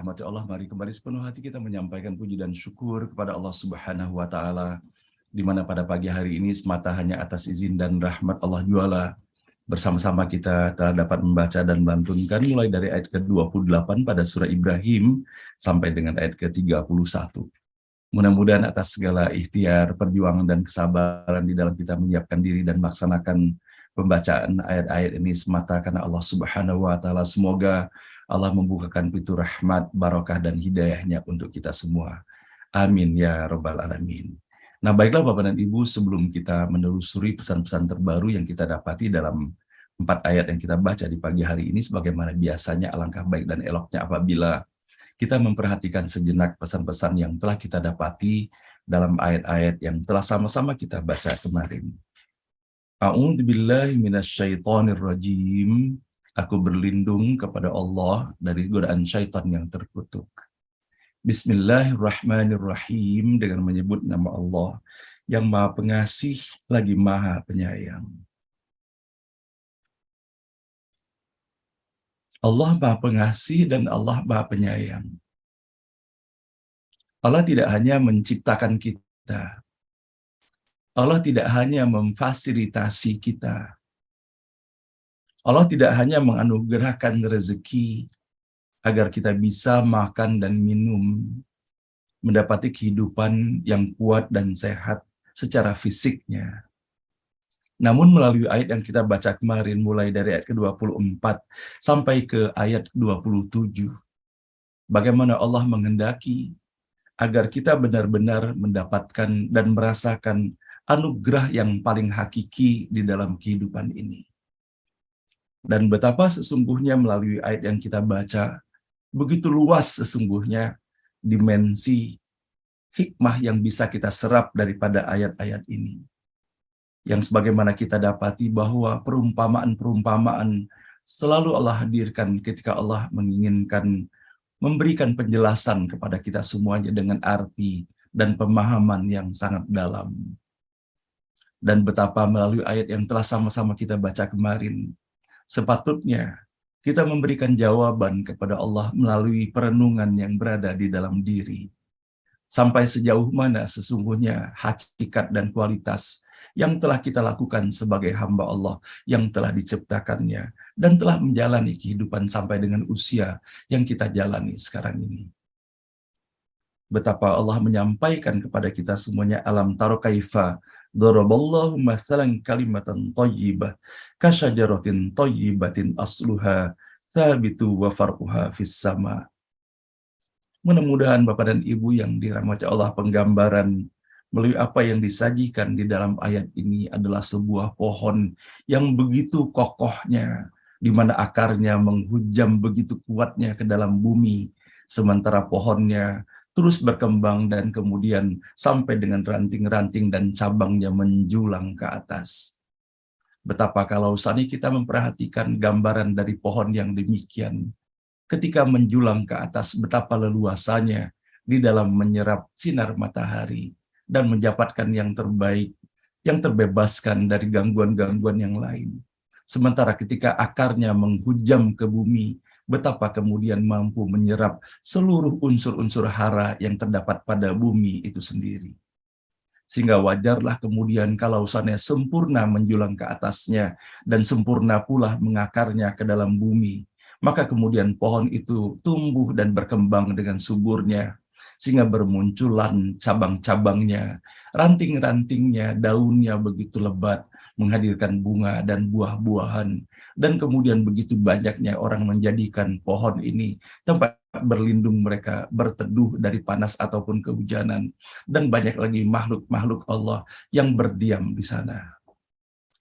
dirahmati Allah, mari kembali sepenuh hati kita menyampaikan puji dan syukur kepada Allah Subhanahu wa Ta'ala, di mana pada pagi hari ini semata hanya atas izin dan rahmat Allah juala bersama-sama kita telah dapat membaca dan melantunkan mulai dari ayat ke-28 pada surah Ibrahim sampai dengan ayat ke-31. Mudah-mudahan atas segala ikhtiar, perjuangan, dan kesabaran di dalam kita menyiapkan diri dan melaksanakan pembacaan ayat-ayat ini semata karena Allah Subhanahu wa Ta'ala, semoga Allah membukakan pintu rahmat, barokah, dan hidayahnya untuk kita semua. Amin ya Rabbal Alamin. Nah, baiklah Bapak dan Ibu, sebelum kita menelusuri pesan-pesan terbaru yang kita dapati dalam 4 ayat yang kita baca di pagi hari ini, sebagaimana biasanya alangkah baik dan eloknya apabila kita memperhatikan sejenak pesan-pesan yang telah kita dapati dalam ayat-ayat yang telah sama-sama kita baca kemarin. A'udzubillahi minasyaitonirrajim. Aku berlindung kepada Allah dari godaan syaitan yang terkutuk. Bismillahirrahmanirrahim, dengan menyebut nama Allah yang Maha Pengasih lagi Maha Penyayang. Allah Maha Pengasih dan Allah Maha Penyayang. Allah tidak hanya menciptakan kita, Allah tidak hanya memfasilitasi kita, Allah tidak hanya menganugerahkan rezeki agar kita bisa makan dan minum, mendapati kehidupan yang kuat dan sehat secara fisiknya. Namun melalui ayat yang kita baca kemarin, mulai dari ayat ke-24 sampai ke ayat 27, bagaimana Allah menghendaki agar kita benar-benar mendapatkan dan merasakan anugerah yang paling hakiki di dalam kehidupan ini. Dan betapa sesungguhnya melalui ayat yang kita baca, begitu luas sesungguhnya dimensi hikmah yang bisa kita serap daripada ayat-ayat ini. Yang sebagaimana kita dapati bahwa perumpamaan-perumpamaan selalu Allah hadirkan ketika Allah menginginkan memberikan penjelasan kepada kita semuanya dengan arti dan pemahaman yang sangat dalam. Dan betapa melalui ayat yang telah sama-sama kita baca kemarin, sepatutnya kita memberikan jawaban kepada Allah melalui perenungan yang berada di dalam diri. Sampai sejauh mana sesungguhnya hakikat dan kualitas yang telah kita lakukan sebagai hamba Allah yang telah diciptakannya dan telah menjalani kehidupan sampai dengan usia yang kita jalani sekarang ini. Betapa Allah menyampaikan kepada kita semuanya, alam taro kaifa daraballahu mathalan kalimatan thayyibah kasyajaratin thayyibatin asluha thabitu wa farquha fis sama. Mudah-mudahan Bapak dan Ibu yang dirahmati Allah, penggambaran melalui apa yang disajikan di dalam ayat ini adalah sebuah pohon yang begitu kokohnya, di mana akarnya menghujam begitu kuatnya ke dalam bumi, sementara pohonnya terus berkembang dan kemudian sampai dengan ranting-ranting dan cabangnya menjulang ke atas. Betapa kalau saat ini kita memperhatikan gambaran dari pohon yang demikian, ketika menjulang ke atas, betapa leluasanya di dalam menyerap sinar matahari dan mendapatkan yang terbaik, yang terbebaskan dari gangguan-gangguan yang lain. Sementara ketika akarnya menghujam ke bumi, betapa kemudian mampu menyerap seluruh unsur-unsur hara yang terdapat pada bumi itu sendiri. Sehingga wajarlah kemudian kalau sana sempurna menjulang ke atasnya dan sempurna pula mengakarnya ke dalam bumi, maka kemudian pohon itu tumbuh dan berkembang dengan suburnya, sehingga bermunculan cabang-cabangnya, ranting-rantingnya, daunnya begitu lebat, menghadirkan bunga dan buah-buahan, dan kemudian begitu banyaknya orang menjadikan pohon ini tempat berlindung mereka, berteduh dari panas ataupun kehujanan, dan banyak lagi makhluk-makhluk Allah yang berdiam di sana.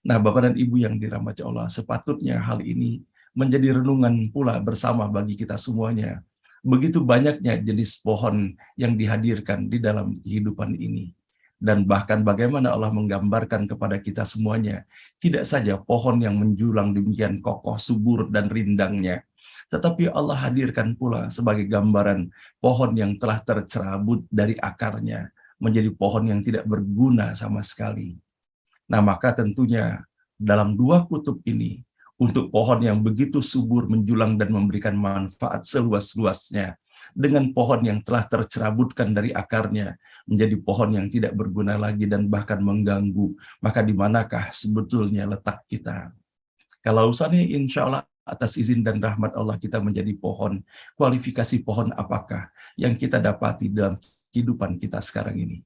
Nah, Bapak dan Ibu yang dirahmati Allah, sepatutnya hal ini menjadi renungan pula bersama bagi kita semuanya. Begitu banyaknya jenis pohon yang dihadirkan di dalam kehidupan ini. Dan bahkan bagaimana Allah menggambarkan kepada kita semuanya, tidak saja pohon yang menjulang demikian kokoh, subur, dan rindangnya, tetapi Allah hadirkan pula sebagai gambaran pohon yang telah tercerabut dari akarnya, menjadi pohon yang tidak berguna sama sekali. Nah, maka tentunya dalam dua kutub ini, untuk pohon yang begitu subur, menjulang, dan memberikan manfaat seluas-luasnya, dengan pohon yang telah tercerabutkan dari akarnya menjadi pohon yang tidak berguna lagi dan bahkan mengganggu, maka di manakah sebetulnya letak kita? Kalau usahanya insya Allah atas izin dan rahmat Allah kita menjadi pohon, kualifikasi pohon apakah yang kita dapati dalam kehidupan kita sekarang ini?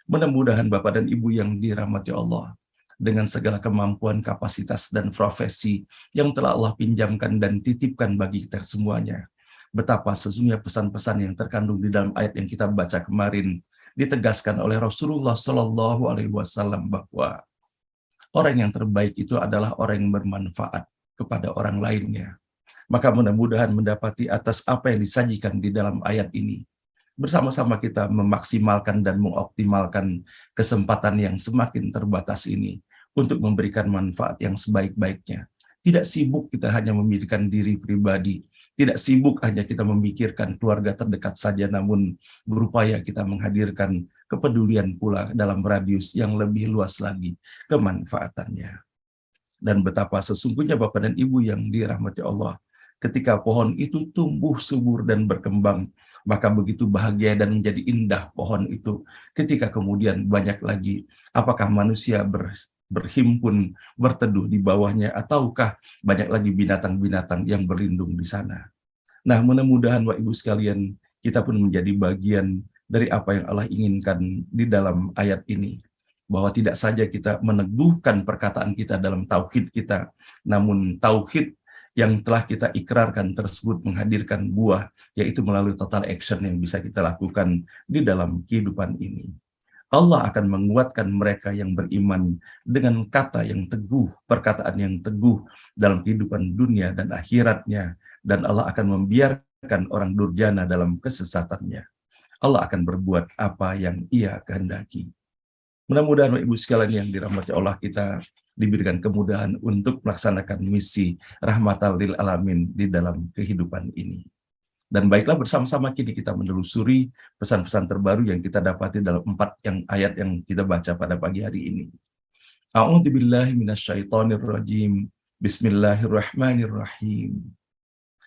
Mudah-mudahan Bapak dan Ibu yang dirahmati Allah, dengan segala kemampuan, kapasitas, dan profesi yang telah Allah pinjamkan dan titipkan bagi kita semuanya, betapa sesungguhnya pesan-pesan yang terkandung di dalam ayat yang kita baca kemarin ditegaskan oleh Rasulullah Shallallahu Alaihi Wasallam bahwa orang yang terbaik itu adalah orang yang bermanfaat kepada orang lainnya. Maka mudah-mudahan mendapati atas apa yang disajikan di dalam ayat ini, bersama-sama kita memaksimalkan dan mengoptimalkan kesempatan yang semakin terbatas ini untuk memberikan manfaat yang sebaik-baiknya. Tidak sibuk kita hanya memikirkan diri pribadi, tidak sibuk hanya kita memikirkan keluarga terdekat saja, namun berupaya kita menghadirkan kepedulian pula dalam radius yang lebih luas lagi kemanfaatannya. Dan betapa sesungguhnya Bapak dan Ibu yang dirahmati Allah, ketika pohon itu tumbuh subur dan berkembang, maka begitu bahagia dan menjadi indah pohon itu ketika kemudian banyak lagi apakah manusia berhimpun berteduh di bawahnya ataukah banyak lagi binatang-binatang yang berlindung di sana. Nah, mudah-mudahan Bapak Ibu sekalian kita pun menjadi bagian dari apa yang Allah inginkan di dalam ayat ini, bahwa tidak saja kita meneguhkan perkataan kita dalam tauhid kita, namun tauhid yang telah kita ikrarkan tersebut menghadirkan buah, yaitu melalui total action yang bisa kita lakukan di dalam kehidupan ini. Allah akan menguatkan mereka yang beriman dengan kata yang teguh, perkataan yang teguh dalam kehidupan dunia dan akhiratnya, dan Allah akan membiarkan orang durjana dalam kesesatannya. Allah akan berbuat apa yang Ia kehendaki. Mudah-mudahan Ibu sekalian yang dirahmati Allah, kita diberikan kemudahan untuk melaksanakan misi rahmatan lil alamin di dalam kehidupan ini. Dan baiklah, bersama-sama kini kita menelusuri pesan-pesan terbaru yang kita dapati dalam 4 ayat yang kita baca pada pagi hari ini. A'udzubillahi minasyaitonirrajim. Bismillahirrahmanirrahim.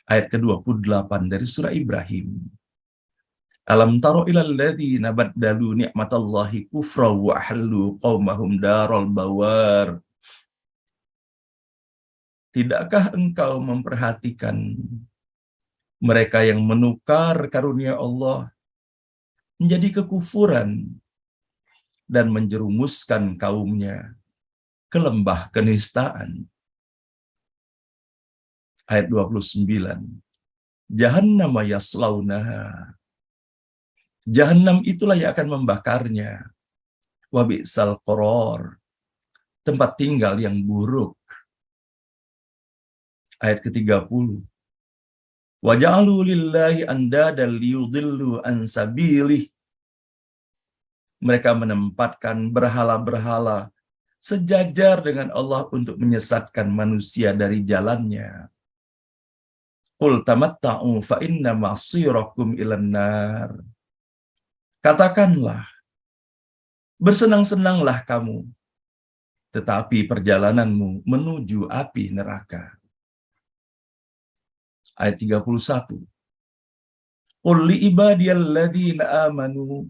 Ayat ke-28 dari surah Ibrahim. Alam taro ilal ladzina baddalu ni'matallahi kufra wa ahallu qaumahum daral bawar. Tidakkah engkau memperhatikan mereka yang menukar karunia Allah menjadi kekufuran dan menjerumuskan kaumnya ke lembah kenistaan? Ayat 29. Jahannam yaslaunaha. Jahannam itulah yang akan membakarnya. Wa bi'sal qarar. Tempat tinggal yang buruk. Ayat ke-30. Wa ja'alu lillahi andada liyudillu an sabilih. Mereka menempatkan berhala-berhala sejajar dengan Allah untuk menyesatkan manusia dari jalannya. Qul tamatta'u fa inna masirakum ilan nar. Katakanlah, bersenang-senanglah kamu, tetapi perjalananmu menuju api neraka. Ayat 31. Qul li ibadiyalladzina amanu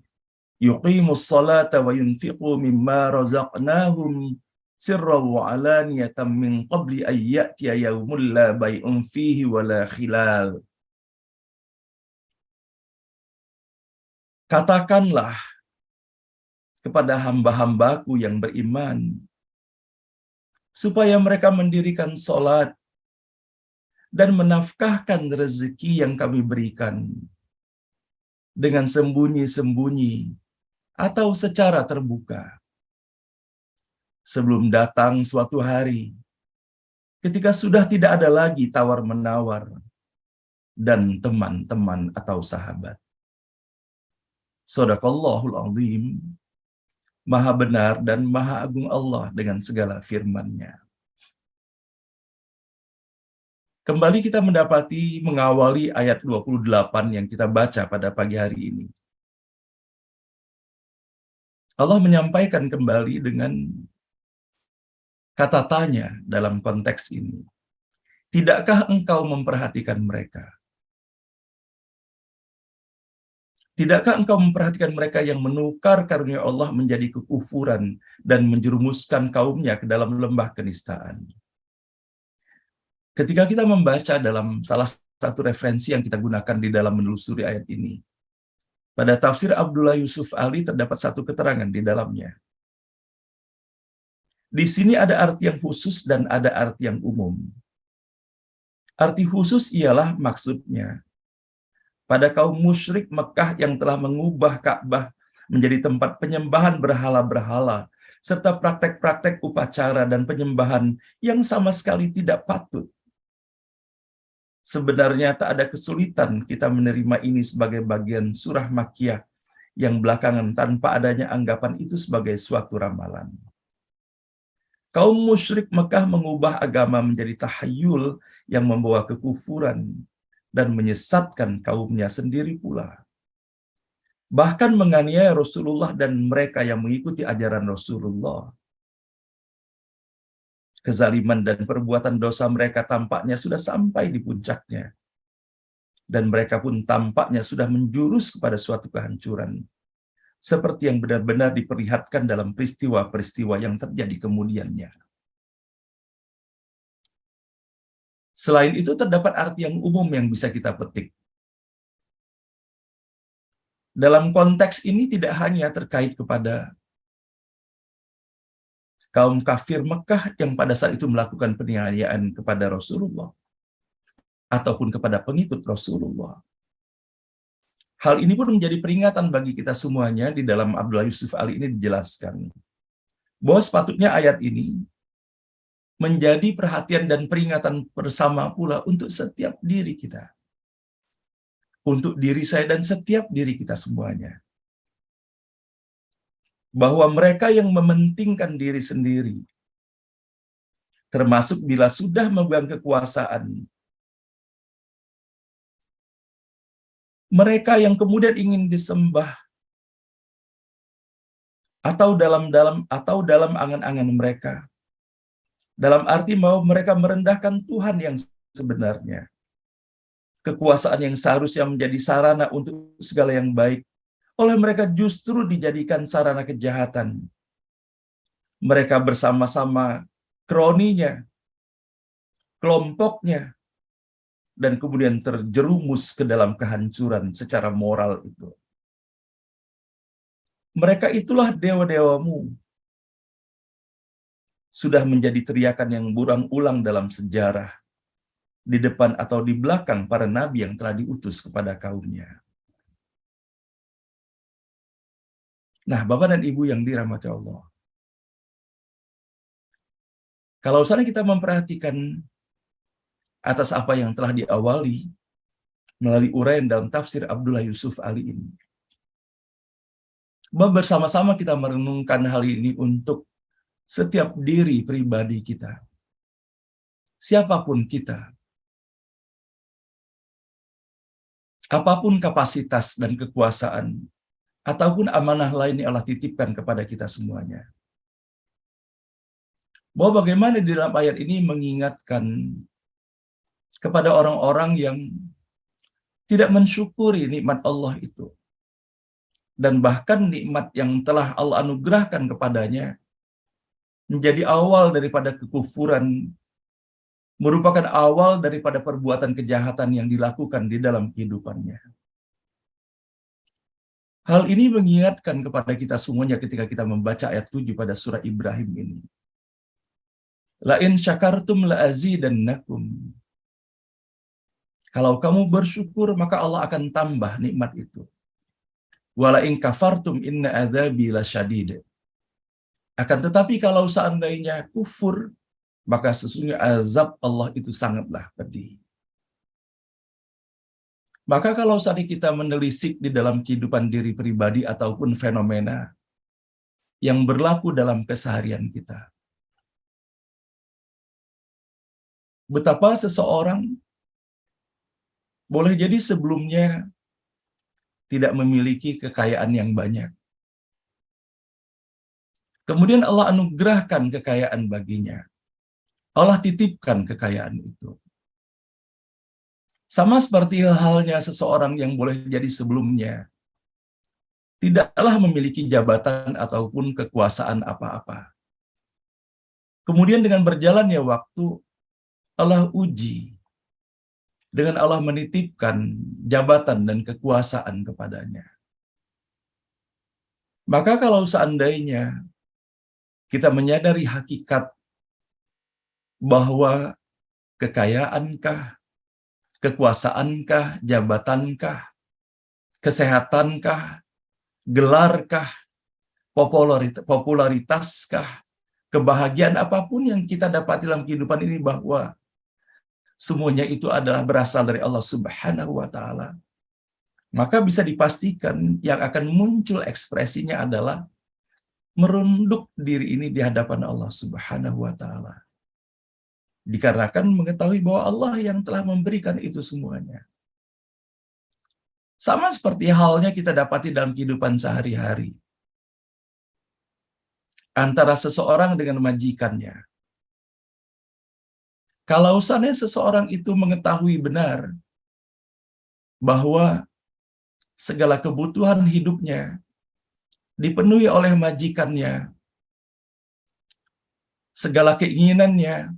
yuqimus salata wa yunfiqu mimma razaqnahum sirran wa alaniyatan min qabli an ya'tiya yawmun la bay'un fihi wa la khilal. Katakanlah kepada hamba-hambaku yang beriman, supaya mereka mendirikan sholat dan menafkahkan rezeki yang kami berikan dengan sembunyi-sembunyi atau secara terbuka. Sebelum datang suatu hari, ketika sudah tidak ada lagi tawar-menawar dan teman-teman atau sahabat. Shadaqallahul azim. Maha benar dan maha agung Allah dengan segala firman-Nya. Kembali kita mendapati mengawali ayat 28 yang kita baca pada pagi hari ini. Allah menyampaikan kembali dengan kata tanya dalam konteks ini. Tidakkah engkau memperhatikan mereka? Tidakkah engkau memperhatikan mereka yang menukar karunia Allah menjadi kekufuran dan menjerumuskan kaumnya ke dalam lembah kenistaan? Ketika kita membaca dalam salah satu referensi yang kita gunakan di dalam menelusuri ayat ini, pada tafsir Abdullah Yusuf Ali terdapat satu keterangan di dalamnya. Di sini ada arti yang khusus dan ada arti yang umum. Arti khusus ialah maksudnya pada kaum musyrik Mekah yang telah mengubah Ka'bah menjadi tempat penyembahan berhala-berhala, serta praktek-praktek upacara dan penyembahan yang sama sekali tidak patut. Sebenarnya tak ada kesulitan kita menerima ini sebagai bagian surah Makkiyah yang belakangan tanpa adanya anggapan itu sebagai suatu ramalan. Kaum musyrik Mekah mengubah agama menjadi tahayyul yang membawa kekufuran dan menyesatkan kaumnya sendiri pula. Bahkan menganiaya Rasulullah dan mereka yang mengikuti ajaran Rasulullah. Kezaliman dan perbuatan dosa mereka tampaknya sudah sampai di puncaknya. Dan mereka pun tampaknya sudah menjurus kepada suatu kehancuran. Seperti yang benar-benar diperlihatkan dalam peristiwa-peristiwa yang terjadi kemudiannya. Selain itu terdapat arti yang umum yang bisa kita petik. Dalam konteks ini tidak hanya terkait kepada kaum kafir Mekah yang pada saat itu melakukan penganiayaan kepada Rasulullah ataupun kepada pengikut Rasulullah. Hal ini pun menjadi peringatan bagi kita semuanya. Di dalam Abdullah Yusuf Ali ini dijelaskan bahwa sepatutnya ayat ini menjadi perhatian dan peringatan bersama pula untuk setiap diri kita. Untuk diri saya dan setiap diri kita semuanya. Bahwa mereka yang mementingkan diri sendiri, termasuk bila sudah memegang kekuasaan, mereka yang kemudian ingin disembah, atau dalam angan-angan mereka, dalam arti bahwa mereka merendahkan Tuhan yang sebenarnya. Kekuasaan yang seharusnya menjadi sarana untuk segala yang baik, oleh mereka justru dijadikan sarana kejahatan. Mereka bersama-sama kroninya, kelompoknya, dan kemudian terjerumus ke dalam kehancuran secara moral itu. Mereka itulah dewa-dewamu. Sudah menjadi teriakan yang berulang-ulang dalam sejarah, di depan atau di belakang para nabi yang telah diutus kepada kaumnya. Nah, Bapak dan Ibu yang dirahmati Allah, kalau misalnya kita memperhatikan atas apa yang telah diawali melalui uraian dalam tafsir Abdullah Yusuf Ali ini, bahwa bersama-sama kita merenungkan hal ini untuk setiap diri pribadi kita, siapapun kita, apapun kapasitas dan kekuasaan, ataupun amanah lain yang Allah titipkan kepada kita semuanya. Bahwa bagaimana di dalam ayat ini mengingatkan kepada orang-orang yang tidak mensyukuri nikmat Allah itu. Dan bahkan nikmat yang telah Allah anugerahkan kepadanya menjadi awal daripada kekufuran, merupakan awal daripada perbuatan kejahatan yang dilakukan di dalam kehidupannya. Hal ini mengingatkan kepada kita semuanya ketika kita membaca ayat 7 pada surah Ibrahim ini. La in syakartum la azidannakum. Kalau kamu bersyukur, maka Allah akan tambah nikmat itu. Wa la in kafartum inna adzabi lasyadid. Akan tetapi kalau seandainya kufur, maka sesungguhnya azab Allah itu sangatlah pedih. Maka kalau saat kita menelisik di dalam kehidupan diri pribadi ataupun fenomena yang berlaku dalam keseharian kita, betapa seseorang boleh jadi sebelumnya tidak memiliki kekayaan yang banyak. Kemudian Allah anugerahkan kekayaan baginya. Allah titipkan kekayaan itu. Sama seperti halnya seseorang yang boleh jadi sebelumnya tidaklah memiliki jabatan ataupun kekuasaan apa-apa. Kemudian dengan berjalannya waktu, Allah uji. Dengan Allah menitipkan jabatan dan kekuasaan kepadanya. Maka kalau seandainya kita menyadari hakikat bahwa kekayaankah, kekuasaankah, jabatankah, kesehatankah, gelarkah, popularitaskah, kebahagiaan apapun yang kita dapat dalam kehidupan ini, bahwa semuanya itu adalah berasal dari Allah Subhanahu wa Ta'ala, maka bisa dipastikan yang akan muncul ekspresinya adalah merunduk diri ini di hadapan Allah Subhanahu wa Ta'ala. Dikarenakan mengetahui bahwa Allah yang telah memberikan itu semuanya. Sama seperti halnya kita dapati dalam kehidupan sehari-hari. Antara seseorang dengan majikannya. Kalau seandainya seseorang itu mengetahui benar bahwa segala kebutuhan hidupnya dipenuhi oleh majikannya, segala keinginannya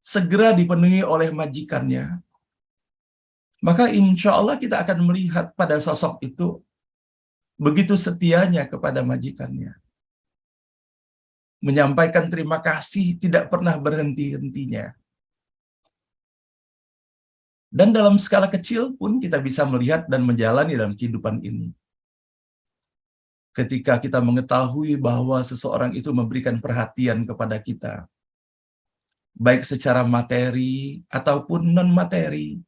segera dipenuhi oleh majikannya, maka insya Allah kita akan melihat pada sosok itu begitu setianya kepada majikannya. Menyampaikan terima kasih tidak pernah berhenti-hentinya. Dan dalam skala kecil pun kita bisa melihat dan menjalani dalam kehidupan ini. Ketika kita mengetahui bahwa seseorang itu memberikan perhatian kepada kita, baik secara materi ataupun non-materi,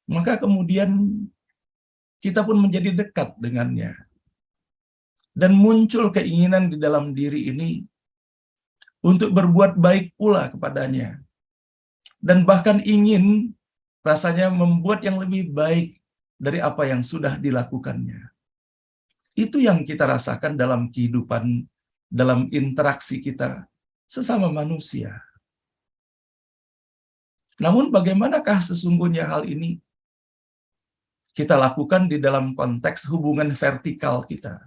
maka kemudian kita pun menjadi dekat dengannya. Dan muncul keinginan di dalam diri ini untuk berbuat baik pula kepadanya. Dan bahkan ingin rasanya membuat yang lebih baik dari apa yang sudah dilakukannya. Itu yang kita rasakan dalam kehidupan, dalam interaksi kita sesama manusia. Namun bagaimanakah sesungguhnya hal ini kita lakukan di dalam konteks hubungan vertikal kita?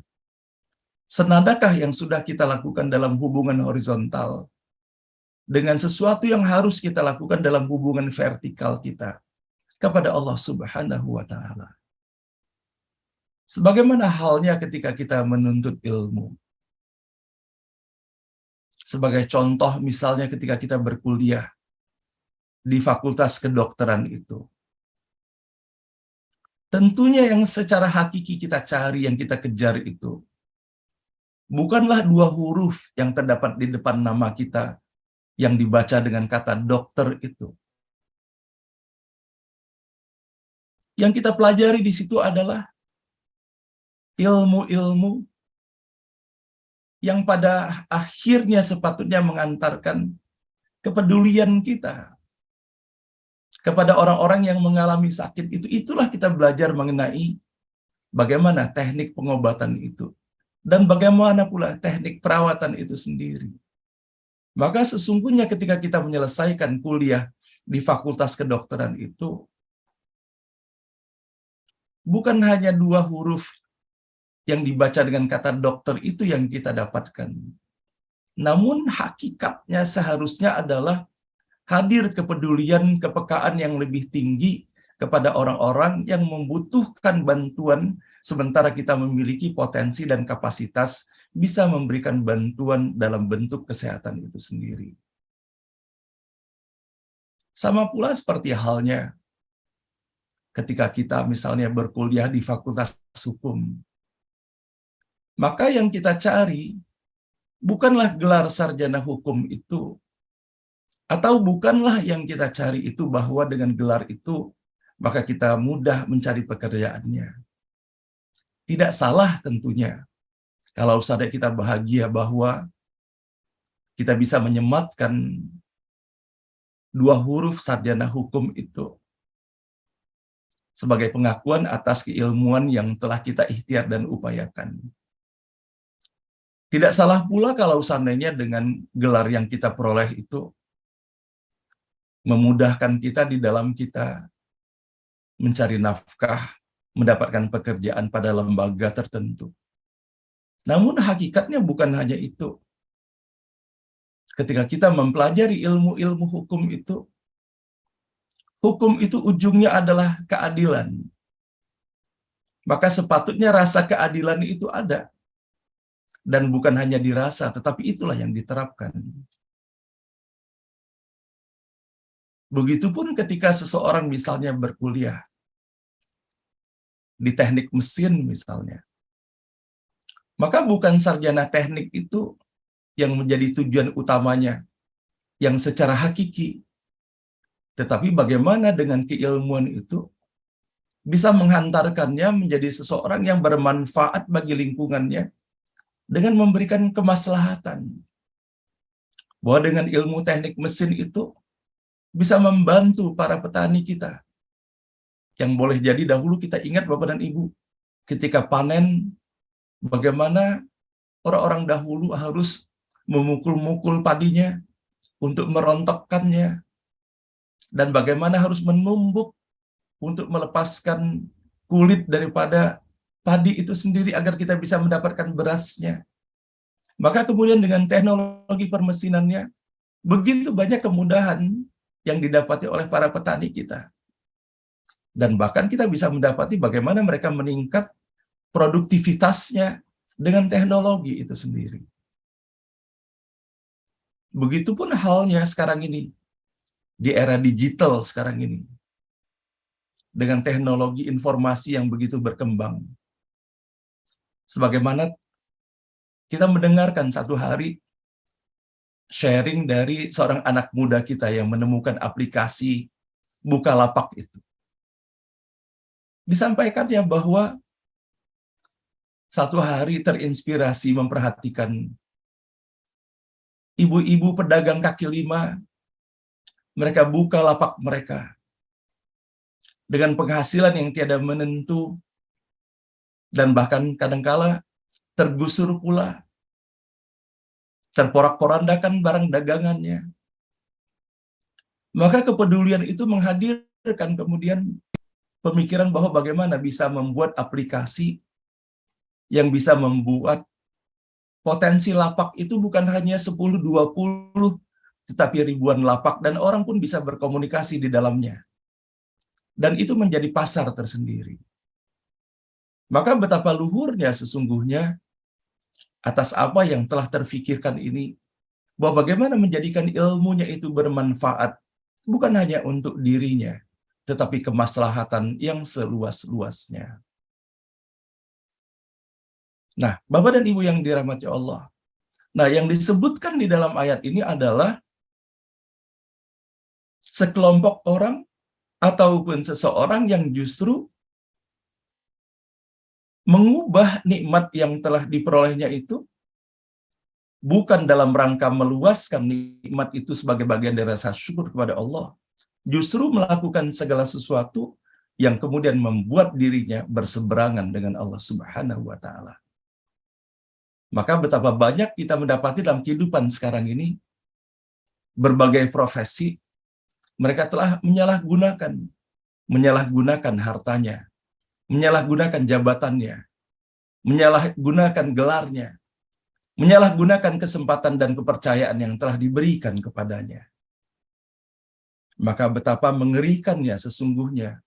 Senadakah yang sudah kita lakukan dalam hubungan horizontal dengan sesuatu yang harus kita lakukan dalam hubungan vertikal kita kepada Allah Subhanahu wa Ta'ala? Sebagaimana halnya ketika kita menuntut ilmu. Sebagai contoh misalnya ketika kita berkuliah di fakultas kedokteran itu. Tentunya yang secara hakiki kita cari, yang kita kejar itu bukanlah dua huruf yang terdapat di depan nama kita yang dibaca dengan kata dokter itu. Yang kita pelajari di situ adalah ilmu-ilmu yang pada akhirnya sepatutnya mengantarkan kepedulian kita kepada orang-orang yang mengalami sakit itu. Itulah kita belajar mengenai bagaimana teknik pengobatan itu dan bagaimana pula teknik perawatan itu sendiri. Maka sesungguhnya ketika kita menyelesaikan kuliah di fakultas kedokteran itu, bukan hanya dua huruf yang dibaca dengan kata dokter itu yang kita dapatkan. Namun hakikatnya seharusnya adalah hadir kepedulian, kepekaan yang lebih tinggi kepada orang-orang yang membutuhkan bantuan, sementara kita memiliki potensi dan kapasitas bisa memberikan bantuan dalam bentuk kesehatan itu sendiri. Sama pula seperti halnya ketika kita misalnya berkuliah di fakultas hukum. Maka yang kita cari bukanlah gelar sarjana hukum itu, atau bukanlah yang kita cari itu bahwa dengan gelar itu maka kita mudah mencari pekerjaannya. Tidak salah tentunya kalau saja kita bahagia bahwa kita bisa menyematkan dua huruf sarjana hukum itu sebagai pengakuan atas keilmuan yang telah kita ikhtiar dan upayakan. Tidak salah pula kalau seandainya dengan gelar yang kita peroleh itu memudahkan kita di dalam kita mencari nafkah, mendapatkan pekerjaan pada lembaga tertentu. Namun hakikatnya bukan hanya itu. Ketika kita mempelajari ilmu-ilmu hukum itu ujungnya adalah keadilan. Maka sepatutnya rasa keadilan itu ada. Dan bukan hanya dirasa, tetapi itulah yang diterapkan. Begitupun ketika seseorang misalnya berkuliah di teknik mesin misalnya. Maka bukan sarjana teknik itu yang menjadi tujuan utamanya, yang secara hakiki. Tetapi bagaimana dengan keilmuan itu bisa menghantarkannya menjadi seseorang yang bermanfaat bagi lingkungannya dengan memberikan kemaslahatan. Bahwa dengan ilmu teknik mesin itu bisa membantu para petani kita. Yang boleh jadi dahulu kita ingat Bapak dan Ibu, ketika panen, bagaimana orang-orang dahulu harus memukul-mukul padinya untuk merontokkannya, dan bagaimana harus menumbuk untuk melepaskan kulit daripada padi itu sendiri agar kita bisa mendapatkan berasnya. Maka kemudian dengan teknologi permesinannya, begitu banyak kemudahan yang didapati oleh para petani kita. Dan bahkan kita bisa mendapati bagaimana mereka meningkat produktivitasnya dengan teknologi itu sendiri. Begitupun halnya sekarang ini, di era digital sekarang ini, dengan teknologi informasi yang begitu berkembang. Sebagaimana kita mendengarkan satu hari sharing dari seorang anak muda kita yang menemukan aplikasi Bukalapak itu. Disampaikannya bahwa satu hari terinspirasi memperhatikan ibu-ibu pedagang kaki lima, mereka buka lapak mereka dengan penghasilan yang tiada menentu, dan bahkan kadangkala tergusur pula, terporak-porandakan barang dagangannya. Maka kepedulian itu menghadirkan kemudian pemikiran bahwa bagaimana bisa membuat aplikasi yang bisa membuat potensi lapak itu bukan hanya 10-20, tetapi ribuan lapak, dan orang pun bisa berkomunikasi di dalamnya. Dan itu menjadi pasar tersendiri. Maka betapa luhurnya sesungguhnya atas apa yang telah terfikirkan ini, bahwa bagaimana menjadikan ilmunya itu bermanfaat, bukan hanya untuk dirinya, tetapi kemaslahatan yang seluas-luasnya. Nah, Bapak dan Ibu yang dirahmati Allah, nah yang disebutkan di dalam ayat ini adalah sekelompok orang ataupun seseorang yang justru mengubah nikmat yang telah diperolehnya itu bukan dalam rangka meluaskan nikmat itu sebagai bagian dari rasa syukur kepada Allah, justru melakukan segala sesuatu yang kemudian membuat dirinya berseberangan dengan Allah Subhanahu wa Ta'ala. Maka betapa banyak kita mendapati dalam kehidupan sekarang ini, berbagai profesi mereka telah menyalahgunakan hartanya, menyalahgunakan jabatannya, menyalahgunakan gelarnya, menyalahgunakan kesempatan dan kepercayaan yang telah diberikan kepadanya. Maka betapa mengerikannya sesungguhnya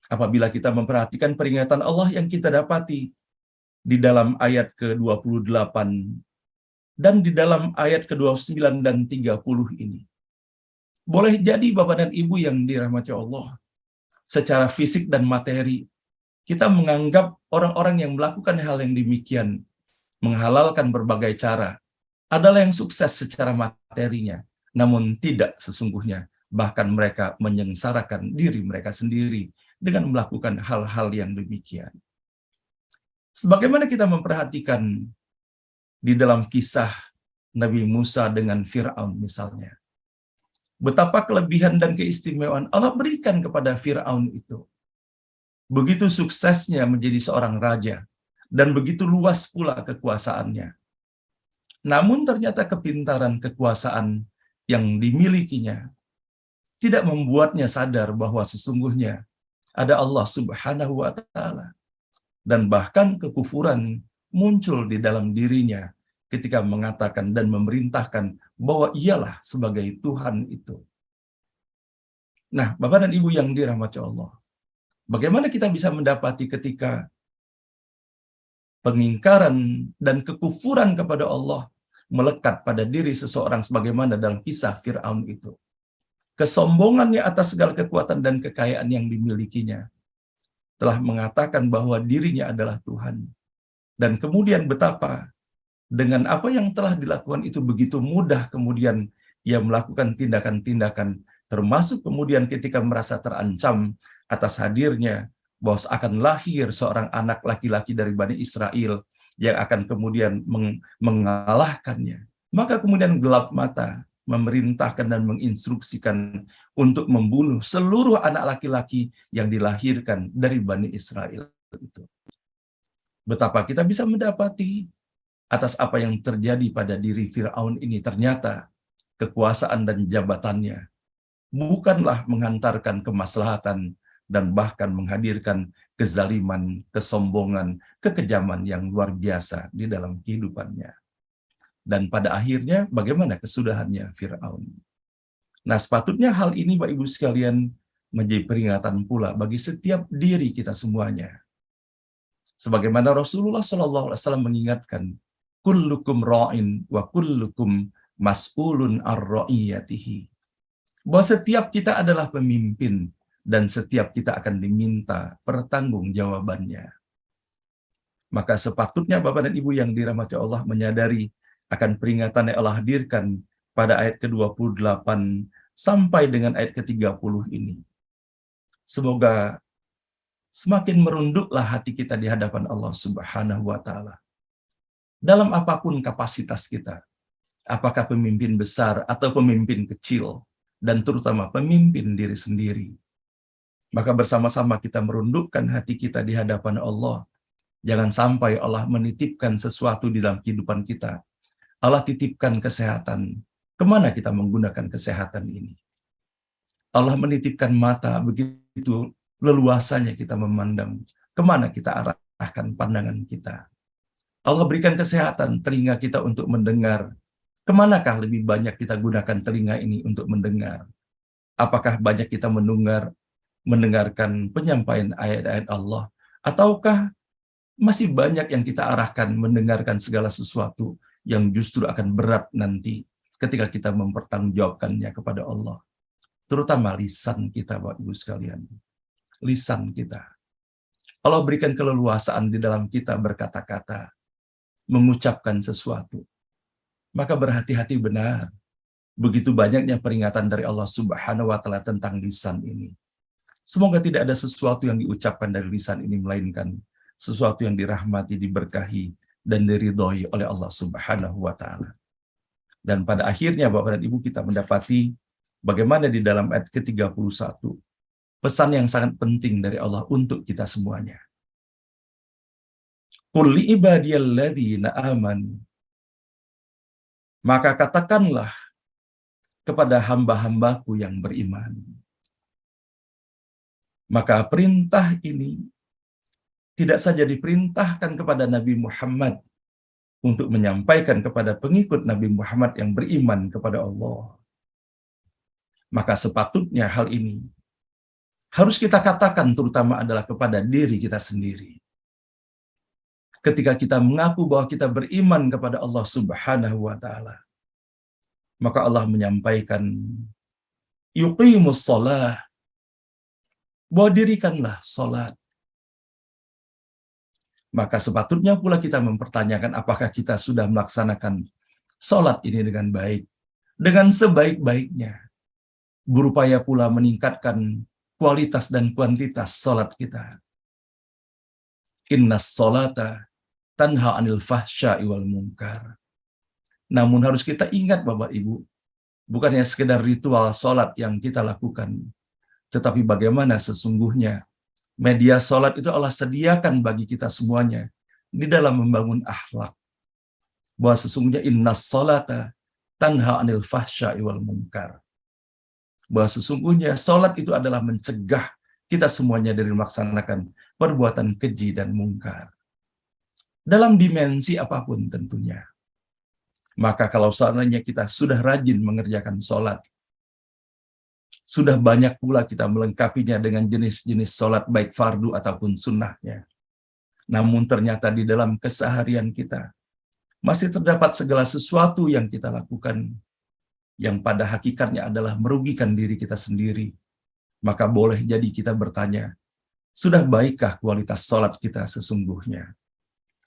apabila kita memperhatikan peringatan Allah yang kita dapati di dalam ayat ke-28 dan di dalam ayat ke-29 dan 30 ini. Boleh jadi Bapak dan Ibu yang dirahmati Allah, secara fisik dan materi, kita menganggap orang-orang yang melakukan hal yang demikian, menghalalkan berbagai cara, adalah yang sukses secara materinya, namun tidak sesungguhnya. Bahkan mereka menyengsarakan diri mereka sendiri dengan melakukan hal-hal yang demikian. Sebagaimana kita memperhatikan di dalam kisah Nabi Musa dengan Fir'aun misalnya, betapa kelebihan dan keistimewaan Allah berikan kepada Fir'aun itu. Begitu suksesnya menjadi seorang raja, dan begitu luas pula kekuasaannya. Namun ternyata kepintaran kekuasaan yang dimilikinya tidak membuatnya sadar bahwa sesungguhnya ada Allah Subhanahu wa Ta'ala. Dan bahkan kekufuran muncul di dalam dirinya ketika mengatakan dan memerintahkan bahwa ialah sebagai Tuhan itu. Nah, Bapak dan Ibu yang dirahmati Allah, bagaimana kita bisa mendapati ketika pengingkaran dan kekufuran kepada Allah melekat pada diri seseorang sebagaimana dalam kisah Fir'aun itu. Kesombongannya atas segala kekuatan dan kekayaan yang dimilikinya telah mengatakan bahwa dirinya adalah Tuhan. Dan kemudian betapa dengan apa yang telah dilakukan itu begitu mudah kemudian ia melakukan tindakan-tindakan, termasuk kemudian ketika merasa terancam atas hadirnya bahwa akan lahir seorang anak laki-laki dari Bani Israel yang akan kemudian mengalahkannya. Maka kemudian gelap mata memerintahkan dan menginstruksikan untuk membunuh seluruh anak laki-laki yang dilahirkan dari Bani Israel itu. Betapa kita bisa mendapati atas apa yang terjadi pada diri Fir'aun ini, ternyata kekuasaan dan jabatannya bukanlah menghantarkan kemaslahatan dan bahkan menghadirkan kezaliman, kesombongan, kekejaman yang luar biasa di dalam kehidupannya. Dan pada akhirnya bagaimana kesudahannya Fir'aun. Nah, sepatutnya hal ini Bapak Ibu sekalian menjadi peringatan pula bagi setiap diri kita semuanya. Sebagaimana Rasulullah SAW mengingatkan, kullukum ra'in wa kullukum mas'ulun ar-ra'iyatihi. Bahwa setiap kita adalah pemimpin dan setiap kita akan diminta pertanggungjawabannya. Maka sepatutnya Bapak dan Ibu yang dirahmati Allah menyadari akan peringatan yang Allah hadirkan pada ayat ke-28 sampai dengan ayat ke-30 ini. Semoga semakin merunduklah hati kita di hadapan Allah Subhanahu wa Ta'ala. Dalam apapun kapasitas kita, apakah pemimpin besar atau pemimpin kecil, dan terutama pemimpin diri sendiri. Maka bersama-sama kita merundukkan hati kita di hadapan Allah. Jangan sampai Allah menitipkan sesuatu di dalam kehidupan kita. Allah titipkan kesehatan. Kemana kita menggunakan kesehatan ini? Allah menitipkan mata, begitu leluasanya kita memandang. Kemana kita arahkan pandangan kita? Allah berikan kesehatan telinga kita untuk mendengar. Kemanakah lebih banyak kita gunakan telinga ini untuk mendengar? Apakah banyak kita mendengarkan penyampaian ayat-ayat Allah? Ataukah masih banyak yang kita arahkan mendengarkan segala sesuatu yang justru akan berat nanti ketika kita mempertanggungjawabkannya kepada Allah? Terutama lisan kita, Bapak Ibu sekalian. Lisan kita. Allah berikan keleluasaan di dalam kita berkata-kata, mengucapkan sesuatu. Maka berhati-hati benar. Begitu banyaknya peringatan dari Allah Subhanahu wa Ta'ala tentang lisan ini. Semoga tidak ada sesuatu yang diucapkan dari lisan ini melainkan sesuatu yang dirahmati, diberkahi, dan diridhoi oleh Allah Subhanahu wa Ta'ala. Dan pada akhirnya Bapak dan Ibu kita mendapati bagaimana di dalam ayat ke-31 pesan yang sangat penting dari Allah untuk kita semuanya. Qul li ibadiyalladzina amanu. Maka katakanlah kepada hamba-hambaku yang beriman. Maka perintah ini tidak saja diperintahkan kepada Nabi Muhammad untuk menyampaikan kepada pengikut Nabi Muhammad yang beriman kepada Allah. Maka sepatutnya hal ini harus kita katakan terutama adalah kepada diri kita sendiri. Ketika kita mengaku bahwa kita beriman kepada Allah Subhanahu wa Ta'ala, maka Allah menyampaikan yuqimus shalah, bahwa dirikanlah salat. Maka sepatutnya pula kita mempertanyakan apakah kita sudah melaksanakan salat ini dengan baik, dengan sebaik-baiknya. Berupaya pula meningkatkan kualitas dan kuantitas salat kita. Innas salata tanha 'anil fahsya'i wal munkar. Namun harus kita ingat Bapak Ibu, bukannya sekedar ritual salat yang kita lakukan, tetapi bagaimana sesungguhnya media salat itu Allah sediakan bagi kita semuanya di dalam membangun akhlak. Bahwa sesungguhnya innas salata tanha 'anil fahsya'i wal munkar. Bahwa sesungguhnya salat itu adalah mencegah kita semuanya dari melaksanakan perbuatan keji dan mungkar. Dalam dimensi apapun tentunya. Maka kalau seandainya kita sudah rajin mengerjakan sholat, sudah banyak pula kita melengkapinya dengan jenis-jenis sholat baik fardu ataupun sunnahnya. Namun ternyata di dalam keseharian kita, masih terdapat segala sesuatu yang kita lakukan, yang pada hakikatnya adalah merugikan diri kita sendiri. Maka boleh jadi kita bertanya, sudah baikkah kualitas sholat kita sesungguhnya?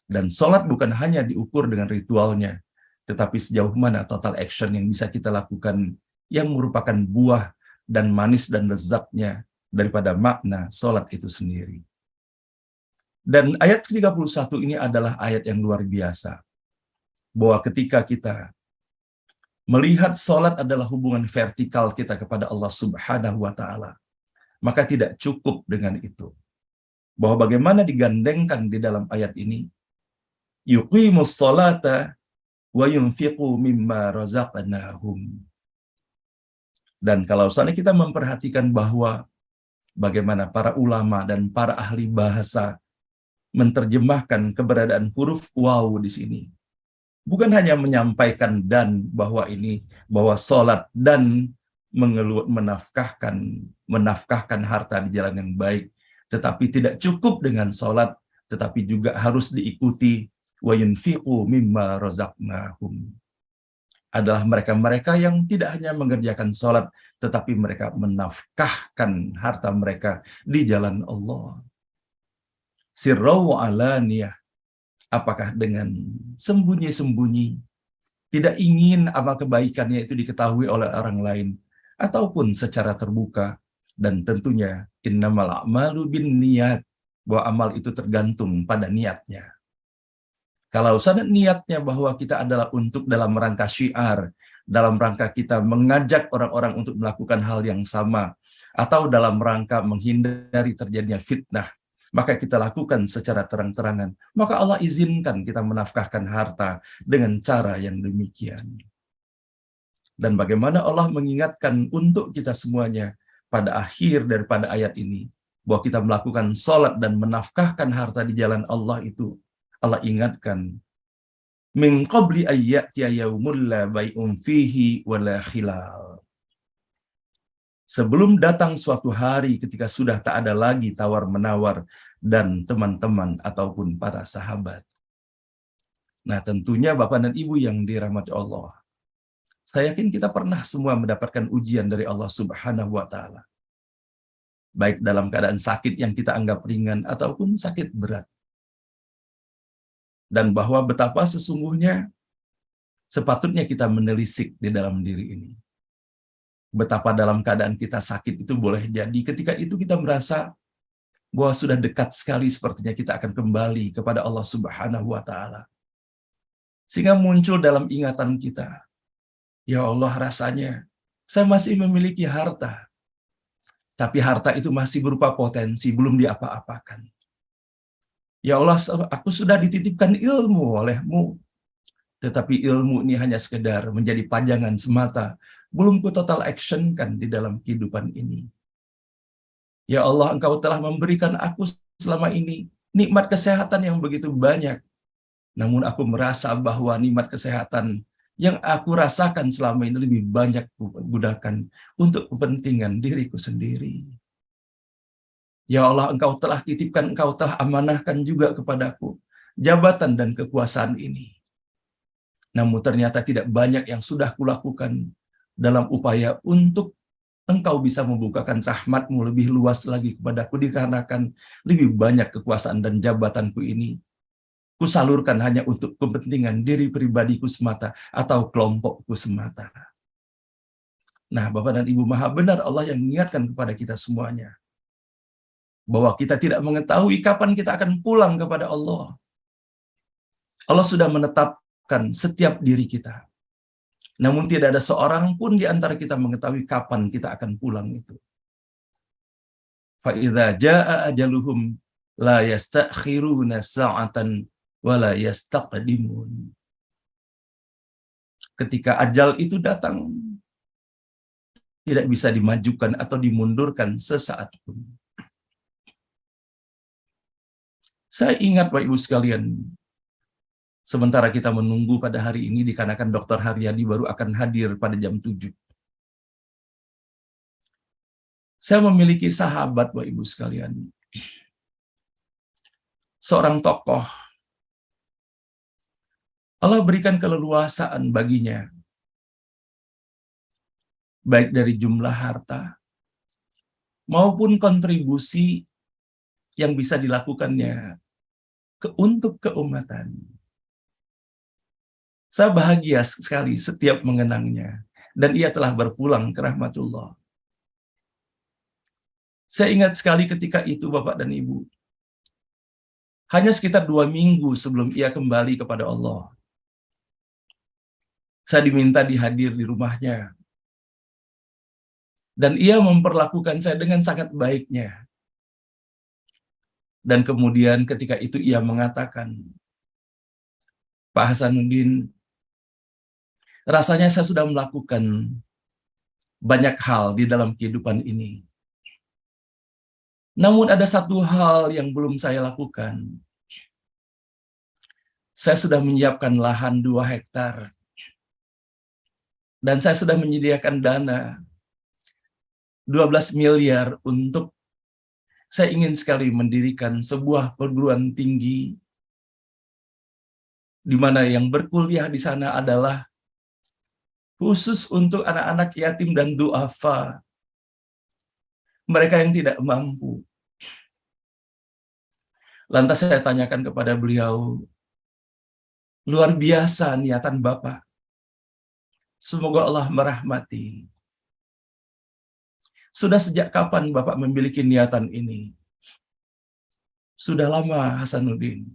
Dan sholat bukan hanya diukur dengan ritualnya, tetapi sejauh mana total action yang bisa kita lakukan yang merupakan buah dan manis dan lezatnya daripada makna sholat itu sendiri. Dan ayat 31 ini adalah ayat yang luar biasa. Bahwa ketika kita melihat sholat adalah hubungan vertikal kita kepada Allah Subhanahu wa Ta'ala, maka tidak cukup dengan itu. Bahwa bagaimana digandengkan di dalam ayat ini, yuqimus sholata wa yunfiqu mimma razaqnahum. Dan kalau seandainya kita memperhatikan bahwa bagaimana para ulama dan para ahli bahasa menerjemahkan keberadaan huruf waw di sini, bukan hanya menyampaikan dan bahwa sholat dan menafkahkan harta di jalan yang baik, tetapi tidak cukup dengan sholat, tetapi juga harus diikuti wa yunfiqu mimma razaqnahum. Adalah mereka-mereka yang tidak hanya mengerjakan sholat, tetapi mereka menafkahkan harta mereka di jalan Allah. Sirra wa alaniyah, apakah dengan sembunyi-sembunyi, tidak ingin amal kebaikannya itu diketahui oleh orang lain, ataupun secara terbuka. Dan tentunya innamal a'malu binniyat, bahwa amal itu tergantung pada niatnya. Kalau sangat niatnya bahwa kita adalah untuk dalam rangka syiar, dalam rangka kita mengajak orang-orang untuk melakukan hal yang sama, atau dalam rangka menghindari terjadinya fitnah, maka kita lakukan secara terang-terangan, maka Allah izinkan kita menafkahkan harta dengan cara yang demikian. Dan bagaimana Allah mengingatkan untuk kita semuanya pada akhir daripada ayat ini, bahwa kita melakukan sholat dan menafkahkan harta di jalan Allah itu, Allah ingatkan, min qabli ayyatiya yaumul la bai'un fihi wala khilal. Sebelum datang suatu hari ketika sudah tak ada lagi tawar-menawar dan teman-teman ataupun para sahabat. Nah, tentunya Bapak dan Ibu yang dirahmati Allah, saya yakin kita pernah semua mendapatkan ujian dari Allah Subhanahu wa Ta'ala. Baik dalam keadaan sakit yang kita anggap ringan ataupun sakit berat. Dan bahwa betapa sesungguhnya sepatutnya kita menelisik di dalam diri ini. Betapa dalam keadaan kita sakit itu boleh jadi ketika itu kita merasa bahwa sudah dekat sekali sepertinya kita akan kembali kepada Allah Subhanahu wa Ta'ala. Sehingga muncul dalam ingatan kita, ya Allah, rasanya saya masih memiliki harta, tapi harta itu masih berupa potensi, belum diapa-apakan. Ya Allah, aku sudah dititipkan ilmu oleh-Mu, tetapi ilmu ini hanya sekedar menjadi pajangan semata, belum ku total action-kan di dalam kehidupan ini. Ya Allah, Engkau telah memberikan aku selama ini nikmat kesehatan yang begitu banyak, namun aku merasa bahwa nikmat kesehatan yang aku rasakan selama ini lebih banyak ku gunakan untuk kepentingan diriku sendiri. Ya Allah, Engkau telah titipkan, Engkau telah amanahkan juga kepadaku jabatan dan kekuasaan ini. Namun ternyata tidak banyak yang sudah kulakukan dalam upaya untuk Engkau bisa membukakan rahmat-Mu lebih luas lagi kepadaku, dikarenakan lebih banyak kekuasaan dan jabatanku ini kusalurkan hanya untuk kepentingan diri pribadiku semata atau kelompokku semata. Nah, Bapak dan Ibu, maha benar Allah yang mengingatkan kepada kita semuanya, bahwa kita tidak mengetahui kapan kita akan pulang kepada Allah. Allah sudah menetapkan setiap diri kita. Namun tidak ada seorang pun di antara kita mengetahui kapan kita akan pulang itu. Fa idza jaa ajaluhum la yastakhiruna sa'atan wa la yastaqdimun. Ketika ajal itu datang, tidak bisa dimajukan atau dimundurkan sesaat pun. Saya ingat Bapak Ibu sekalian, sementara kita menunggu pada hari ini dikarenakan Dr. Haryadi baru akan hadir pada jam 7. Saya memiliki sahabat Bapak Ibu sekalian. Seorang tokoh. Allah berikan keleluasaan baginya. Baik dari jumlah harta maupun kontribusi yang bisa dilakukannya untuk keumatan. Saya bahagia sekali setiap mengenangnya. Dan ia telah berpulang ke rahmatullah. Saya ingat sekali ketika itu Bapak dan Ibu. Hanya sekitar 2 minggu sebelum ia kembali kepada Allah. Saya diminta dihadir di rumahnya. Dan ia memperlakukan saya dengan sangat baiknya. Dan kemudian ketika itu ia mengatakan, Pak Hasanuddin, rasanya saya sudah melakukan banyak hal di dalam kehidupan ini. Namun ada satu hal yang belum saya lakukan. Saya sudah menyiapkan lahan 2 hektar. Dan saya sudah menyediakan dana 12 miliar untuk saya ingin sekali mendirikan sebuah perguruan tinggi di mana yang berkuliah di sana adalah khusus untuk anak-anak yatim dan duafa, mereka yang tidak mampu. Lantas saya tanyakan kepada beliau, luar biasa niatan Bapak. Semoga Allah merahmati. Sudah sejak kapan Bapak memiliki niatan ini? Sudah lama, Hasanuddin.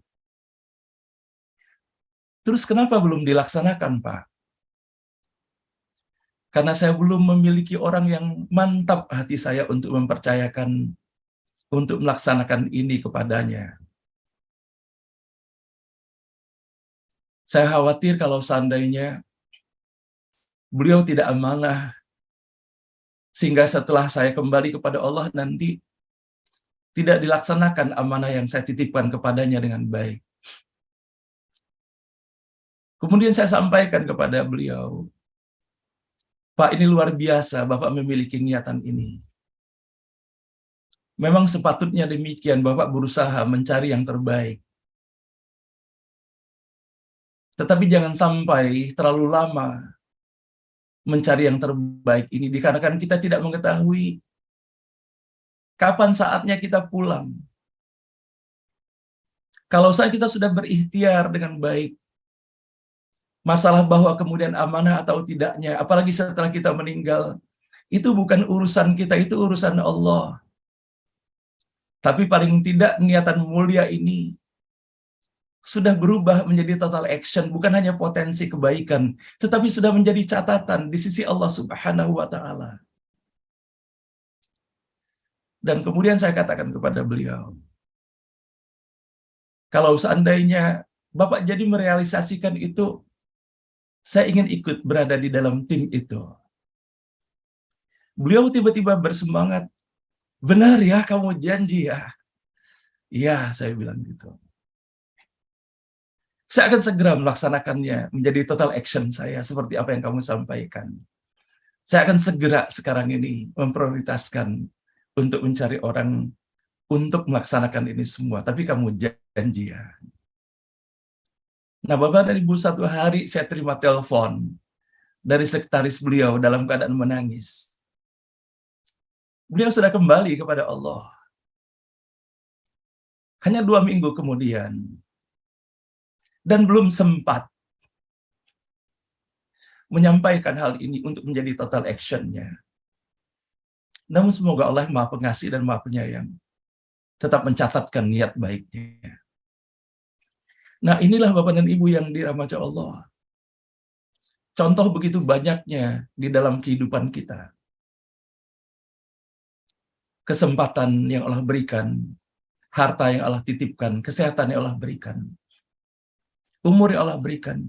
Terus kenapa belum dilaksanakan, Pak? Karena saya belum memiliki orang yang mantap hati saya untuk mempercayakan, untuk melaksanakan ini kepadanya. Saya khawatir kalau seandainya beliau tidak amanah, sehingga setelah saya kembali kepada Allah nanti tidak dilaksanakan amanah yang saya titipkan kepadanya dengan baik. Kemudian saya sampaikan kepada beliau, Pak, ini luar biasa Bapak memiliki niatan ini. Memang sepatutnya demikian, Bapak berusaha mencari yang terbaik. Tetapi jangan sampai terlalu lama mencari yang terbaik ini, dikarenakan kita tidak mengetahui kapan saatnya kita pulang. Kalau saat kita sudah berikhtiar dengan baik, masalah bahwa kemudian amanah atau tidaknya, apalagi setelah kita meninggal, itu bukan urusan kita, itu urusan Allah. Tapi paling tidak niatan mulia ini sudah berubah menjadi total action, bukan hanya potensi kebaikan, tetapi sudah menjadi catatan di sisi Allah Subhanahu wa Ta'ala. Dan kemudian saya katakan kepada beliau, kalau seandainya Bapak jadi merealisasikan itu, saya ingin ikut berada di dalam tim itu. Beliau tiba-tiba bersemangat, benar ya, kamu janji ya? Iya, saya bilang gitu. Saya akan segera melaksanakannya menjadi total action saya seperti apa yang kamu sampaikan. Saya akan segera sekarang ini memprioritaskan untuk mencari orang untuk melaksanakan ini semua. Tapi kamu janji ya. Nah, Bapak dan Ibu, satu hari saya terima telepon dari sekretaris beliau dalam keadaan menangis. Beliau sudah kembali kepada Allah. Hanya 2 minggu kemudian. Dan belum sempat menyampaikan hal ini untuk menjadi total action-nya. Namun semoga Allah Maha Pengasih dan Maha Penyayang tetap mencatatkan niat baiknya. Nah, inilah Bapak dan Ibu yang dirahmati Allah. Contoh begitu banyaknya di dalam kehidupan kita. Kesempatan yang Allah berikan, harta yang Allah titipkan, kesehatan yang Allah berikan, umur yang Allah berikan.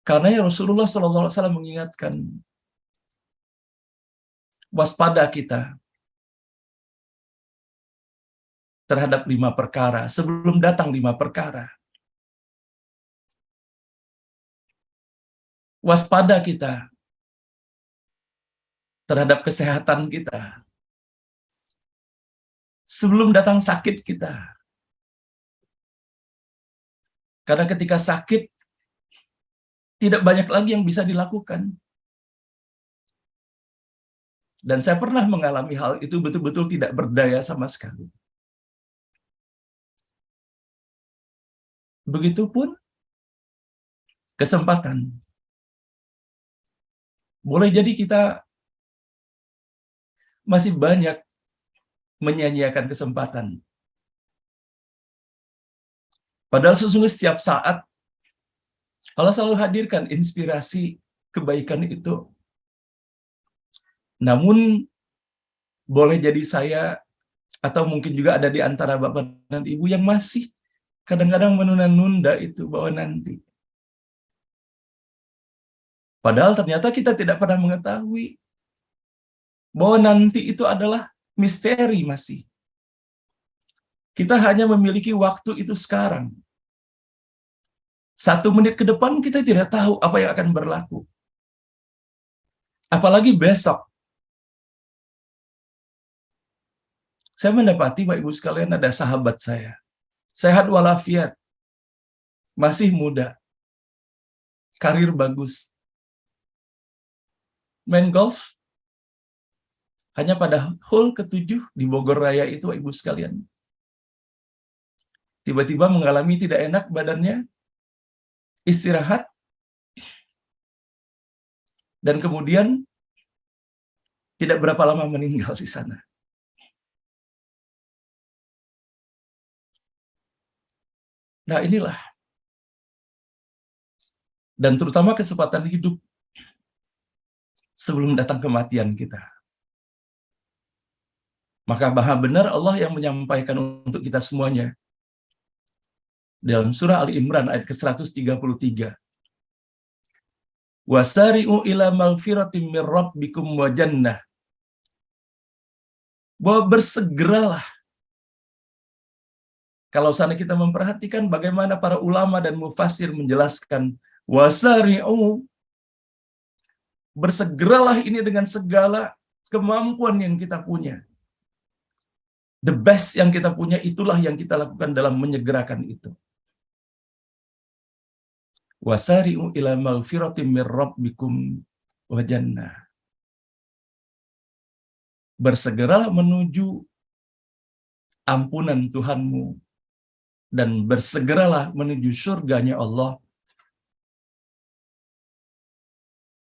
Karena ya Rasulullah SAW mengingatkan, waspada kita terhadap 5 perkara sebelum datang 5 perkara. Waspada kita terhadap kesehatan kita sebelum datang sakit kita. Karena ketika sakit, tidak banyak lagi yang bisa dilakukan. Dan saya pernah mengalami hal itu betul-betul tidak berdaya sama sekali. Begitupun kesempatan. Boleh jadi kita masih banyak menyanyiakan kesempatan. Padahal sesungguhnya setiap saat Allah selalu hadirkan inspirasi kebaikan itu. Namun boleh jadi saya atau mungkin juga ada di antara Bapak dan Ibu yang masih kadang-kadang menunda-nunda itu bahwa nanti. Padahal ternyata kita tidak pernah mengetahui bahwa nanti itu adalah misteri masih. Kita hanya memiliki waktu itu sekarang. 1 menit ke depan kita tidak tahu apa yang akan berlaku. Apalagi besok. Saya mendapati Bapak Ibu sekalian ada sahabat saya. Sehat walafiat. Masih muda. Karir bagus. Main golf. Hanya pada hole ke-7 di Bogor Raya itu Bapak Ibu sekalian. Tiba-tiba mengalami tidak enak badannya. Istirahat. Dan kemudian tidak berapa lama meninggal di sana. Nah inilah. Dan terutama kesempatan hidup sebelum datang kematian kita. Maka bahwa benar Allah yang menyampaikan untuk kita semuanya. Dalam surah Ali Imran ayat ke-133. Wasari'u ila maghfiratin mir rabbikum wa jannah. Bahwa bersegeralah. Kalau sana kita memperhatikan bagaimana para ulama dan mufassir menjelaskan wasari'u, bersegeralah ini dengan segala kemampuan yang kita punya. The best yang kita punya itulah yang kita lakukan dalam menyegerakan itu. Wasari'u ila maghfiratin mir rabbikum wa jannah. Bersegeralah menuju ampunan Tuhanmu dan bersegeralah menuju surganya Allah.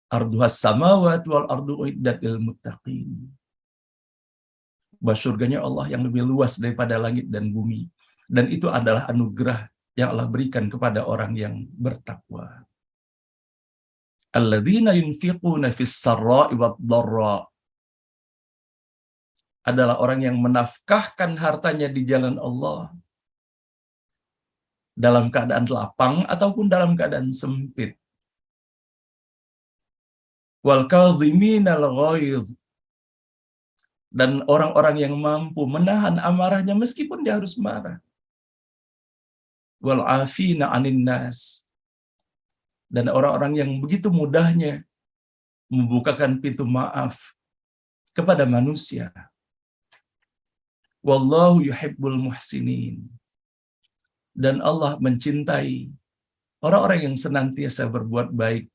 Arduhas samawati wal ardu uiddat lil muttaqin. Bahwa surganya Allah yang lebih luas daripada langit dan bumi. Dan itu adalah anugerah yang Allah berikan kepada orang yang bertakwa. Alladzina yunfiquna fis sarra'i wad dharra. Adalah orang yang menafkahkan hartanya di jalan Allah. Dalam keadaan lapang ataupun dalam keadaan sempit. Wal kadhiminal ghaidh. Dan orang-orang yang mampu menahan amarahnya meskipun dia harus marah. Wal afina 'anil nas. Dan orang-orang yang begitu mudahnya membukakan pintu maaf kepada manusia. Wallahu yuhibbul muhsinin. Dan Allah mencintai orang-orang yang senantiasa berbuat baik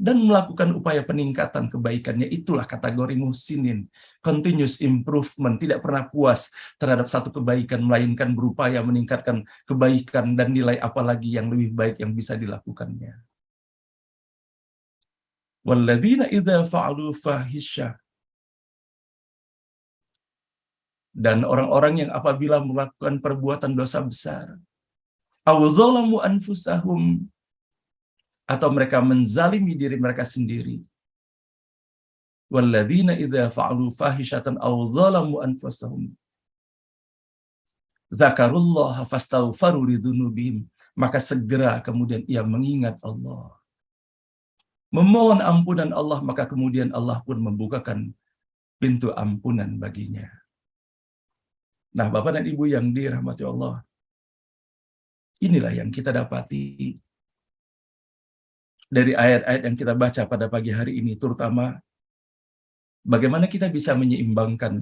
dan melakukan upaya peningkatan kebaikannya. Itulah kategori muhsinin. Continuous improvement, tidak pernah puas terhadap satu kebaikan, melainkan berupaya meningkatkan kebaikan dan nilai apalagi yang lebih baik yang bisa dilakukannya. Walladzina idza fa'alu fahisyah. Dan orang-orang yang apabila melakukan perbuatan dosa besar, aw zalamu anfusahum, atau mereka menzalimi diri mereka sendiri. Walladzina idza fa'alu fahisyatan aw zalamu anfusahum dzakarullaha fastaghfaru lidzunubihim, maka segera kemudian ia mengingat Allah, memohon ampunan Allah, maka kemudian Allah pun membukakan pintu ampunan baginya. Nah, Bapak dan Ibu yang dirahmati Allah, inilah yang kita dapati dari ayat-ayat yang kita baca pada pagi hari ini, terutama bagaimana kita bisa menyeimbangkan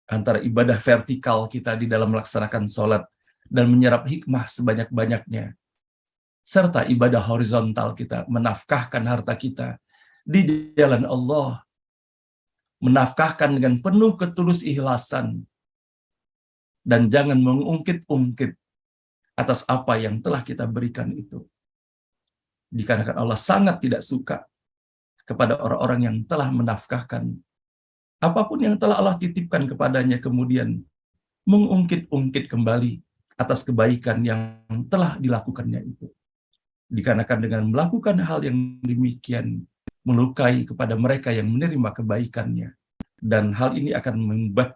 antara ibadah vertikal kita di dalam melaksanakan sholat dan menyerap hikmah sebanyak-banyaknya, serta ibadah horizontal kita, menafkahkan harta kita di jalan Allah, menafkahkan dengan penuh ketulus ikhlasan, dan jangan mengungkit-ungkit atas apa yang telah kita berikan itu. Dikarenakan Allah sangat tidak suka kepada orang-orang yang telah menafkahkan apapun yang telah Allah titipkan kepadanya, kemudian mengungkit-ungkit kembali atas kebaikan yang telah dilakukannya itu. Dikarenakan dengan melakukan hal yang demikian, melukai kepada mereka yang menerima kebaikannya. Dan hal ini akan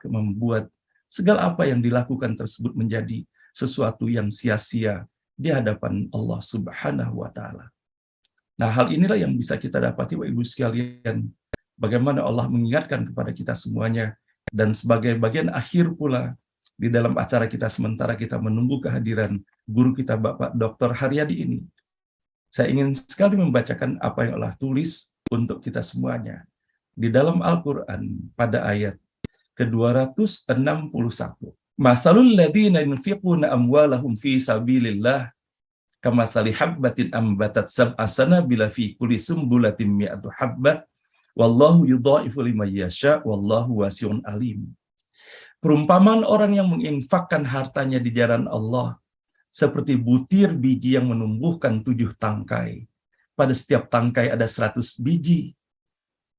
membuat segala apa yang dilakukan tersebut menjadi sesuatu yang sia-sia di hadapan Allah Subhanahu wa Ta'ala. Nah, hal inilah yang bisa kita dapati, Bapak Ibu sekalian, bagaimana Allah mengingatkan kepada kita semuanya, dan sebagai bagian akhir pula di dalam acara kita sementara kita menunggu kehadiran guru kita Bapak Dr. Haryadi ini. Saya ingin sekali membacakan apa yang Allah tulis untuk kita semuanya di dalam Al-Quran pada ayat ke-261. Masalul ladzina yunfiquna amwalahum fi sabilillah kamatsali habbatin ambatat sab'a sanabila fi kulli sumbulatin mi'atu habbah wallahu yudha'ifu liman yasha wallahu wasi'un alim. Perumpamaan orang yang menginfakkan hartanya di jalan Allah seperti butir biji yang menumbuhkan 7 tangkai. Pada setiap tangkai ada 100 biji.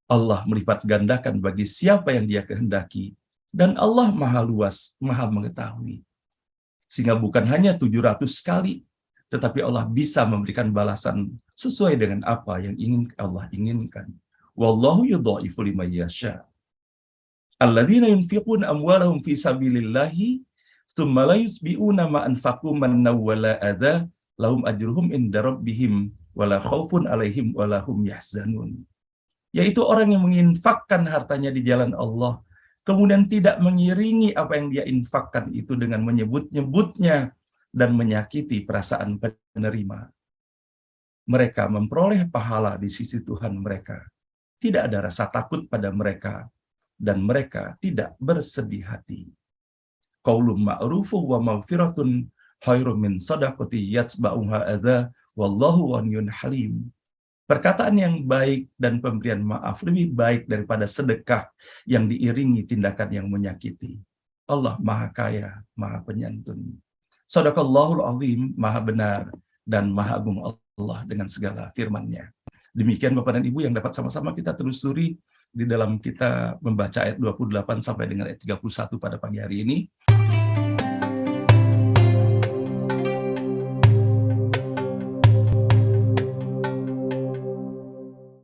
Allah melipat gandakan bagi siapa yang Dia kehendaki. Dan Allah Maha luas, Maha mengetahui. Sehingga bukan hanya 700 kali, tetapi Allah bisa memberikan balasan sesuai dengan apa yang ingin Allah inginkan. Wallahu yudha'ifu liman yasha. Alladzina yunfiquna amwalahum fi sabilillahi tsumma la yusbi'una ma anfaqu mannaw wala adza lahum ajruhum inda rabbihim wala khaufun 'alaihim wala hum yahzanun. Yaitu orang yang menginfakkan hartanya di jalan Allah, kemudian tidak mengiringi apa yang dia infakkan itu dengan menyebut-nyebutnya dan menyakiti perasaan penerima. Mereka memperoleh pahala di sisi Tuhan mereka. Tidak ada rasa takut pada mereka, dan mereka tidak bersedih hati. Qaulun ma'rufun wa maghfiratun khairum min shadaqati yatba'uha adza wallahu ghaniyyun halim. Perkataan yang baik dan pemberian maaf lebih baik daripada sedekah yang diiringi tindakan yang menyakiti. Allah Maha Kaya, Maha Penyantun. Shadaqallahul Azim, Maha benar dan Maha agung Allah dengan segala firman-Nya. Demikian Bapak dan Ibu yang dapat sama-sama kita telusuri di dalam kita membaca ayat 28 sampai dengan ayat 31 pada pagi hari ini.